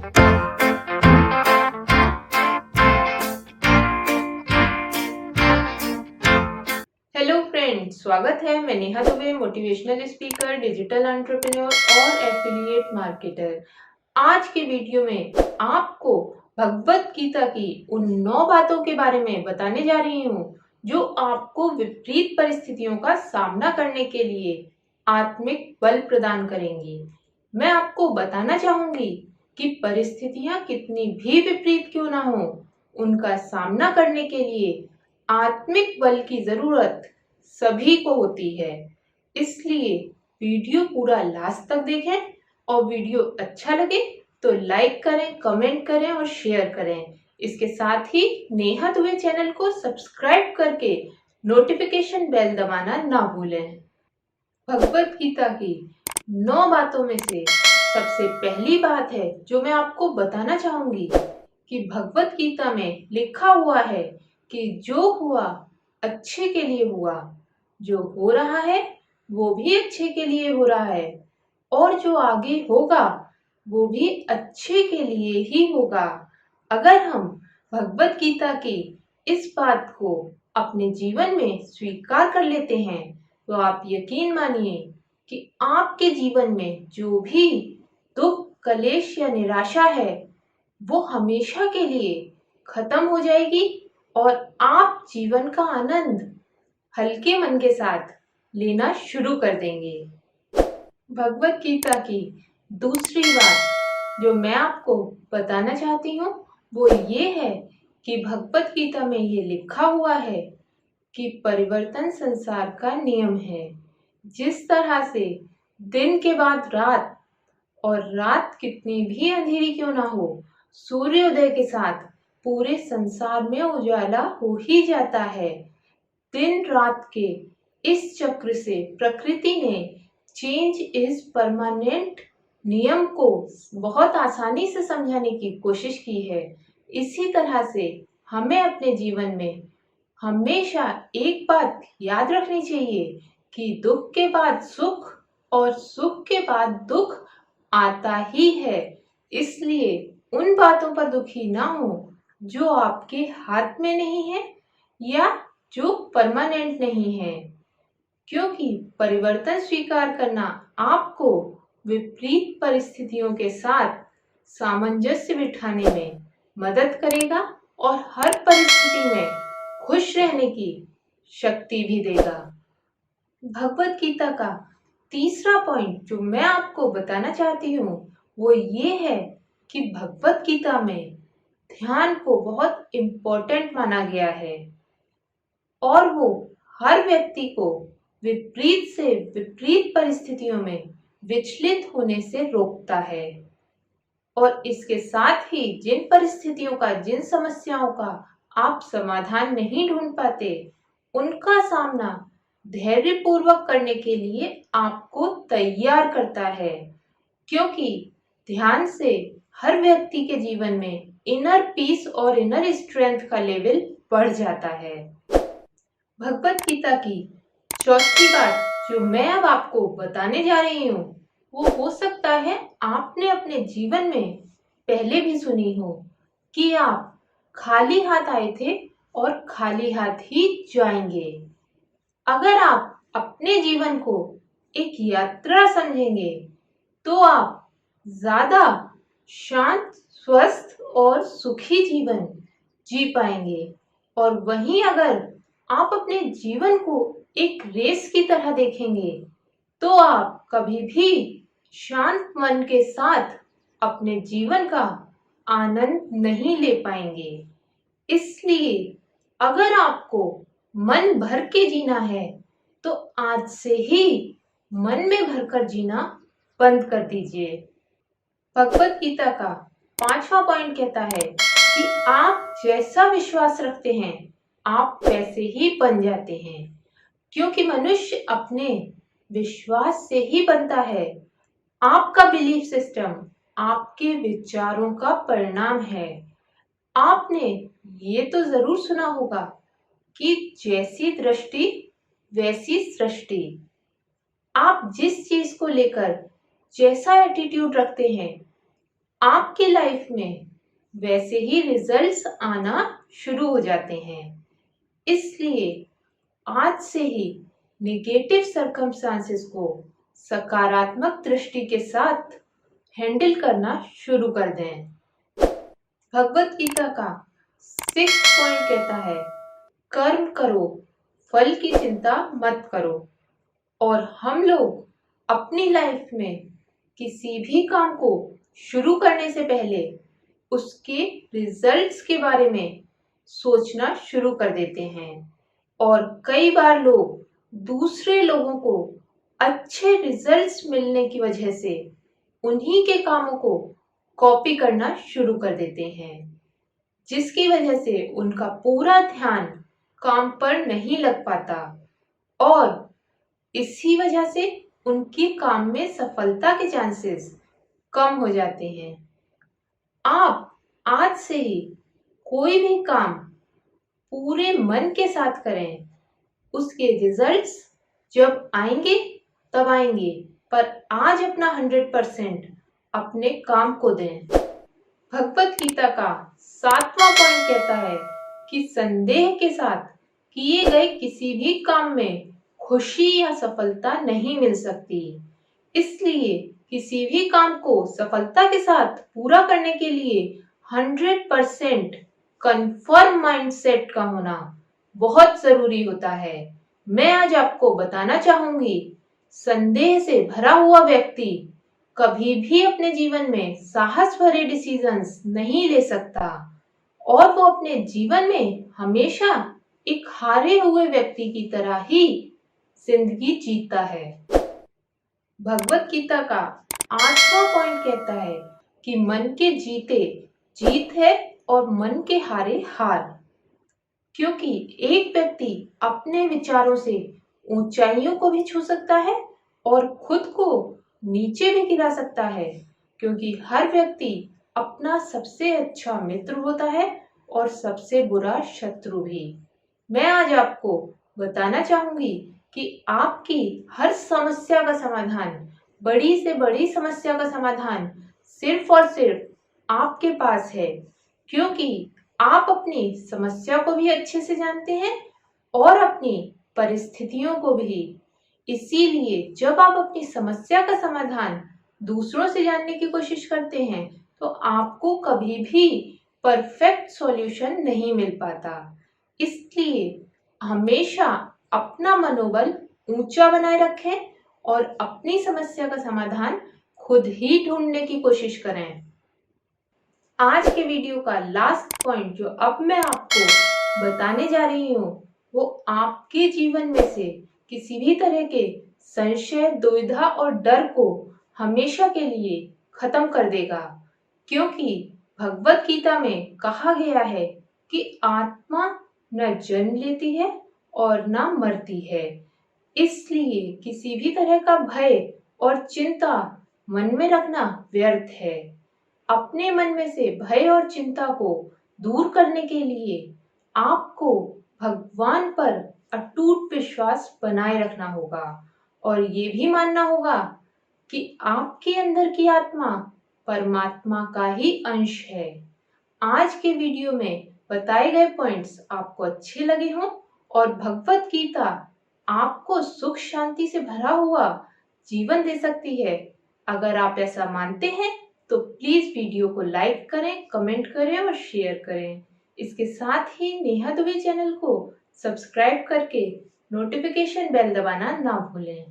Hello friends, स्वागत है। मैं Neha Dubey, motivational speaker, digital entrepreneur और एफिलिएट मार्केटर। आज के वीडियो में आपको भगवत गीता की उन 9 बातों के बारे में बताने जा रही हूँ जो आपको विपरीत परिस्थितियों का सामना करने के लिए आत्मिक बल प्रदान करेंगी। मैं आपको बताना चाहूंगी कि परिस्थितियां कितनी भी विपरीत क्यों ना हो, उनका सामना करने के लिए आत्मिक बल की जरूरत सभी को होती है। इसलिए वीडियो पूरा लास्ट तक देखें और वीडियो अच्छा लगे तो लाइक करें, कमेंट करें और शेयर करें। इसके साथ ही नेहा दुबे चैनल को सब्सक्राइब करके नोटिफिकेशन बेल दबाना ना भूलें। भगवत गीता की 9 बातों में से सबसे पहली बात है जो मैं आपको बताना चाहूंगी कि भगवत गीता में लिखा हुआ है कि जो हुआ अच्छे के लिए हुआ, जो हो रहा है वो भी अच्छे के लिए हो रहा है और जो आगे होगा वो भी अच्छे के लिए ही होगा। अगर हम भगवत गीता की इस बात को अपने जीवन में स्वीकार कर लेते हैं तो आप यकीन मानिए कि आपके जीवन में जो भी दुख, कलेश या निराशा है वो हमेशा के लिए खत्म हो जाएगी और आप जीवन का आनंद हल्के मन के साथ लेना शुरू कर देंगे। भगवत गीता की दूसरी बात जो मैं आपको बताना चाहती हूँ वो ये है कि भगवत गीता में ये लिखा हुआ है कि परिवर्तन संसार का नियम है। जिस तरह से दिन के बाद रात और रात कितनी भी अंधेरी क्यों ना हो, सूर्योदय के साथ पूरे संसार में उजाला हो ही जाता है। दिन रात के इस चक्र से प्रकृति ने चेंज इज परमानेंट नियम को बहुत आसानी से समझाने की कोशिश की है। इसी तरह से हमें अपने जीवन में हमेशा एक बात याद रखनी चाहिए कि दुख के बाद सुख और सुख के बाद दुख आता ही है। इसलिए उन बातों पर दुखी ना हो जो आपके हाथ में नहीं है या जो परमानेंट नहीं है, क्योंकि परिवर्तन स्वीकार करना आपको विपरीत परिस्थितियों के साथ सामंजस्य बिठाने में मदद करेगा और हर परिस्थिति में खुश रहने की शक्ति भी देगा। भगवत गीता का तीसरा पॉइंट जो मैं आपको बताना चाहती हूँ वो ये है कि भगवत गीता में ध्यान को बहुत इम्पोर्टेंट माना गया है और वो हर व्यक्ति को विपरीत से विपरीत परिस्थितियों में विचलित होने से रोकता है। और इसके साथ ही जिन परिस्थितियों का, जिन समस्याओं का आप समाधान नहीं ढूंढ पाते, उनका सामना धैर्य पूर्वक करने के लिए आपको तैयार करता है, क्योंकि ध्यान से हर व्यक्ति के जीवन में इनर पीस और इनर स्ट्रेंथ का लेवल बढ़ जाता है। भगवत गीता की चौथी बात जो मैं अब आपको बताने जा रही हूँ वो हो सकता है आपने अपने जीवन में पहले भी सुनी हो कि आप खाली हाथ आए थे और खाली हाथ ही जाएंगे। अगर आप अपने जीवन को एक यात्रा समझेंगे तो आप ज्यादा शांत, स्वस्थ और सुखी जीवन जी पाएंगे। और वहीं अगर आप अपने जीवन को एक रेस की तरह देखेंगे तो आप कभी भी शांत मन के साथ अपने जीवन का आनंद नहीं ले पाएंगे। इसलिए अगर आपको मन भर के जीना है तो आज से ही मन में भरकर जीना बंद कर दीजिए। भगवत गीता का 5वां पॉइंट कहता है कि आप जैसा विश्वास रखते हैं आप वैसे ही बन जाते हैं, क्योंकि मनुष्य अपने विश्वास से ही बनता है। आपका बिलीफ सिस्टम आपके विचारों का परिणाम है। आपने ये तो जरूर सुना होगा कि जैसी दृष्टि वैसी सृष्टि। आप जिस चीज को लेकर जैसा एटीट्यूड रखते हैं आपकी लाइफ में वैसे ही रिजल्ट्स आना शुरू हो जाते हैं। इसलिए आज से ही नेगेटिव सर्कमस्टांसेस को सकारात्मक दृष्टि के साथ हैंडल करना शुरू कर दें। भगवत गीता का 6th पॉइंट कहता है, कर्म करो, फल की चिंता मत करो। और हम लोग अपनी लाइफ में किसी भी काम को शुरू करने से पहले उसके रिजल्ट्स के बारे में सोचना शुरू कर देते हैं। और कई बार लोग दूसरे लोगों को अच्छे रिजल्ट्स मिलने की वजह से उन्हीं के कामों को कॉपी करना शुरू कर देते हैं, जिसकी वजह से उनका पूरा ध्यान काम पर नहीं लग पाता और इसी वजह से उनके काम में सफलता के चांसेस कम हो जाते हैं। आप आज से ही कोई भी काम पूरे मन के साथ करें। उसके रिजल्ट्स जब आएंगे तब आएंगे, पर आज अपना 100% अपने काम को दें। भगवत गीता का 7वां पॉइंट कहता है कि संदेह के साथ किए गए किसी भी काम में खुशी या सफलता नहीं मिल सकती। इसलिए किसी भी काम को सफलता के साथ पूरा करने के लिए 100% कंफर्म माइंडसेट का होना बहुत जरूरी होता है। मैं आज आपको बताना चाहूंगी, संदेह से भरा हुआ व्यक्ति कभी भी अपने जीवन में साहस भरे डिसीजंस नहीं ले सकता और वो अपने जीवन में हमेशा एक हारे हुए व्यक्ति की तरह ही जिंदगी जीता है। भगवत गीता का 8वां पॉइंट कहता है कि मन के जीते जीत है और मन के हारे हार। क्योंकि एक व्यक्ति अपने विचारों से ऊंचाइयों को भी छू सकता है और खुद को नीचे भी गिरा सकता है, क्योंकि हर व्यक्ति अपना सबसे अच्छा मित्र होता है और सबसे बुरा शत्रु भी। मैं आज आपको बताना चाहूंगी कि आपकी हर समस्या का समाधान, बड़ी से बड़ी समस्या का समाधान सिर्फ और सिर्फ आपके पास है, क्योंकि आप अपनी समस्या को भी अच्छे से जानते हैं और अपनी परिस्थितियों को भी। इसीलिए जब आप अपनी समस्या का समाधान दूसरों से जानने की कोशिश करते हैं तो आपको कभी भी परफेक्ट सॉल्यूशन नहीं मिल पाता। इसलिए हमेशा अपना मनोबल ऊंचा बनाए रखें और अपनी समस्या का समाधान खुद ही ढूंढने की कोशिश करें। आज के वीडियो का लास्ट पॉइंट जो अब मैं आपको बताने जा रही हूँ, वो आपके जीवन में से किसी भी तरह के संशय, दुविधा और डर को हमेशा के लिए खत्म कर देगा। क्योंकि भगवत गीता में कहा गया है कि आत्मा न जन्म लेती है और न मरती है। इसलिए किसी भी तरह का भय और चिंता मन में रखना व्यर्थ है। अपने मन में से भय और चिंता को दूर करने के लिए आपको भगवान पर अटूट विश्वास बनाए रखना होगा और ये भी मानना होगा कि आपके अंदर की आत्मा परमात्मा का ही अंश है। आज के वीडियो में बताए गए पॉइंट्स आपको अच्छे लगे हों और भगवत गीता आपको सुख शांति से भरा हुआ जीवन दे सकती है, अगर आप ऐसा मानते हैं तो प्लीज वीडियो को लाइक करें, कमेंट करें और शेयर करें। इसके साथ ही नेहा दुबे चैनल को सब्सक्राइब करके नोटिफिकेशन बेल दबाना ना भूलें।